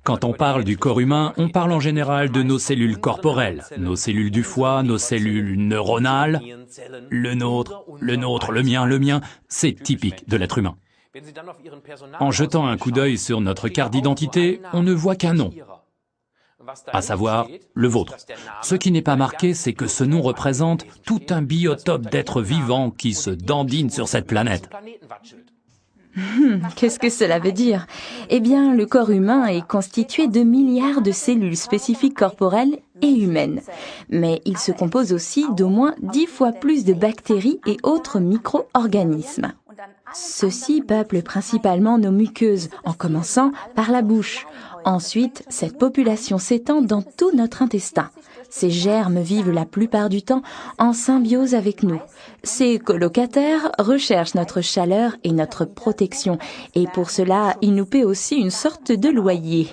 Quand on parle du corps humain, on parle en général de nos cellules corporelles, nos cellules du foie, nos cellules neuronales. Le nôtre, le mien, c'est typique de l'être humain. En jetant un coup d'œil sur notre carte d'identité, on ne voit qu'un nom, à savoir le vôtre. Ce qui n'est pas marqué, c'est que ce nom représente tout un biotope d'êtres vivants qui se dandinent sur cette planète. Qu'est-ce que cela veut dire? Eh bien, le corps humain est constitué de milliards de cellules spécifiques corporelles et humaines. Mais il se compose aussi d'au moins 10 fois plus de bactéries et autres micro-organismes. Ceux-ci peuplent principalement nos muqueuses, en commençant par la bouche. Ensuite, cette population s'étend dans tout notre intestin. Ces germes vivent la plupart du temps en symbiose avec nous. Ces colocataires recherchent notre chaleur et notre protection, et pour cela, ils nous paient aussi une sorte de loyer.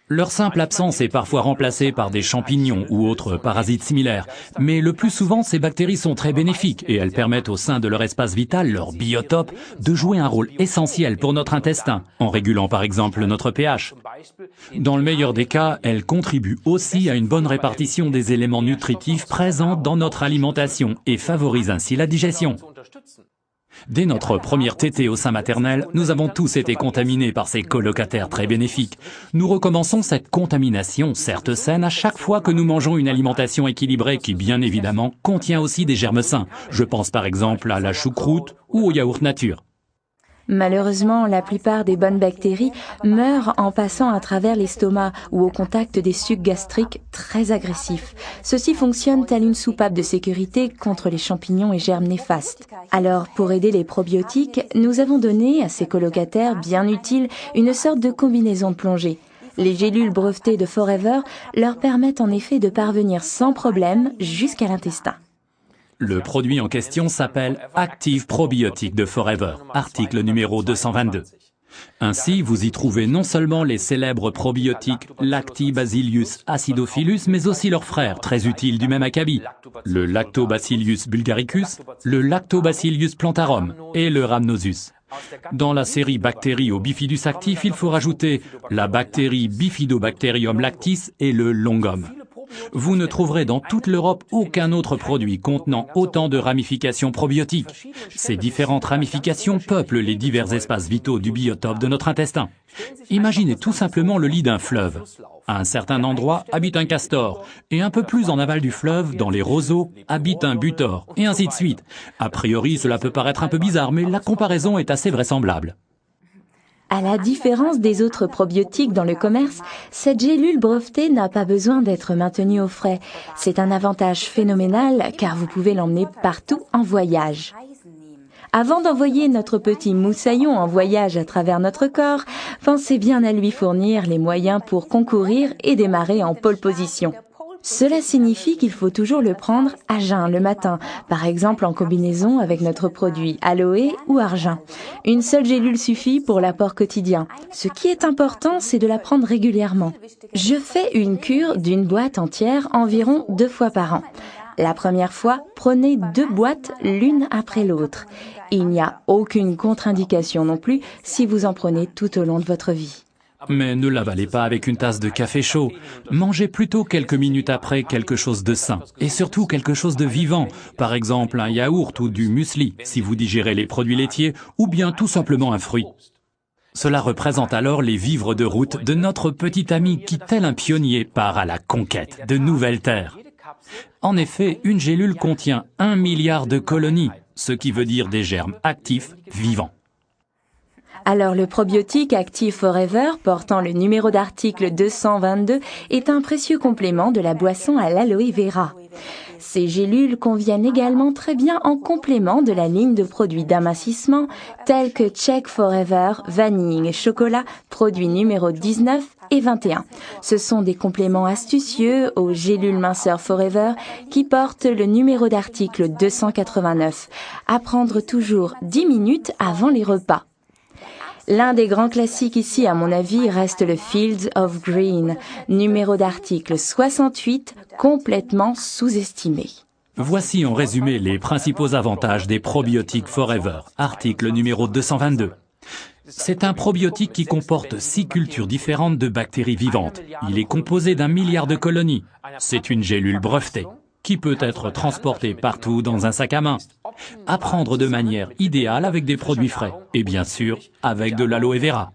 Leur simple absence est parfois remplacée par des champignons ou autres parasites similaires, mais le plus souvent ces bactéries sont très bénéfiques et elles permettent au sein de leur espace vital, leur biotope, de jouer un rôle essentiel pour notre intestin, en régulant par exemple notre pH. Dans le meilleur des cas, elles contribuent aussi à une bonne répartition des éléments nutritifs présents dans notre alimentation et favorisent ainsi la digestion. Dès notre première tétée au sein maternel, nous avons tous été contaminés par ces colocataires très bénéfiques. Nous recommençons cette contamination, certes saine, à chaque fois que nous mangeons une alimentation équilibrée qui, bien évidemment, contient aussi des germes sains. Je pense par exemple à la choucroute ou au yaourt nature. Malheureusement, la plupart des bonnes bactéries meurent en passant à travers l'estomac ou au contact des sucs gastriques très agressifs. Ceci fonctionne tel une soupape de sécurité contre les champignons et germes néfastes. Alors, pour aider les probiotiques, nous avons donné à ces colocataires bien utiles une sorte de combinaison de plongée. Les gélules brevetées de Forever leur permettent en effet de parvenir sans problème jusqu'à l'intestin. Le produit en question s'appelle Active Probiotique de Forever, article numéro 222. Ainsi, vous y trouvez non seulement les célèbres probiotiques Lactibacillus acidophilus, mais aussi leurs frères, très utiles du même acabit, le Lactobacillus bulgaricus, le Lactobacillus plantarum et le Rhamnosus. Dans la série bactéries au bifidus actif, il faut rajouter la bactérie Bifidobacterium lactis et le longum. Vous ne trouverez dans toute l'Europe aucun autre produit contenant autant de ramifications probiotiques. Ces différentes ramifications peuplent les divers espaces vitaux du biotope de notre intestin. Imaginez tout simplement le lit d'un fleuve. À un certain endroit habite un castor, et un peu plus en aval du fleuve, dans les roseaux, habite un butor, et ainsi de suite. A priori, cela peut paraître un peu bizarre, mais la comparaison est assez vraisemblable. À la différence des autres probiotiques dans le commerce, cette gélule brevetée n'a pas besoin d'être maintenue au frais. C'est un avantage phénoménal car vous pouvez l'emmener partout en voyage. Avant d'envoyer notre petit moussaillon en voyage à travers notre corps, pensez bien à lui fournir les moyens pour concourir et démarrer en pole position. Cela signifie qu'il faut toujours le prendre à jeun le matin, par exemple en combinaison avec notre produit aloe ou argent. Une seule gélule suffit pour l'apport quotidien. Ce qui est important, c'est de la prendre régulièrement. Je fais une cure d'une boîte entière environ 2 fois par an. La première fois, prenez 2 boîtes l'une après l'autre. Il n'y a aucune contre-indication non plus si vous en prenez tout au long de votre vie. Mais ne l'avalez pas avec une tasse de café chaud. Mangez plutôt quelques minutes après quelque chose de sain. Et surtout quelque chose de vivant. Par exemple un yaourt ou du muesli, si vous digérez les produits laitiers, ou bien tout simplement un fruit. Cela représente alors les vivres de route de notre petit ami qui, tel un pionnier, part à la conquête de nouvelles terres. En effet, une gélule contient 1 milliard de colonies, ce qui veut dire des germes actifs vivants. Alors le probiotique Active Forever, portant le numéro d'article 222, est un précieux complément de la boisson à l'aloe vera. Ces gélules conviennent également très bien en complément de la ligne de produits d'amincissement tels que Check Forever, Vanille et Chocolat, produits numéro 19 et 21. Ce sont des compléments astucieux aux gélules minceurs Forever qui portent le numéro d'article 289. À prendre toujours 10 minutes avant les repas. L'un des grands classiques ici, à mon avis, reste le Fields of Green, numéro d'article 68, complètement sous-estimé. Voici en résumé les principaux avantages des probiotiques Forever, article numéro 222. C'est un probiotique qui comporte 6 cultures différentes de bactéries vivantes. Il est composé d'1 milliard de colonies. C'est une gélule brevetée qui peut être transportée partout dans un sac à main. À prendre de manière idéale avec des produits frais et bien sûr avec de l'aloe vera.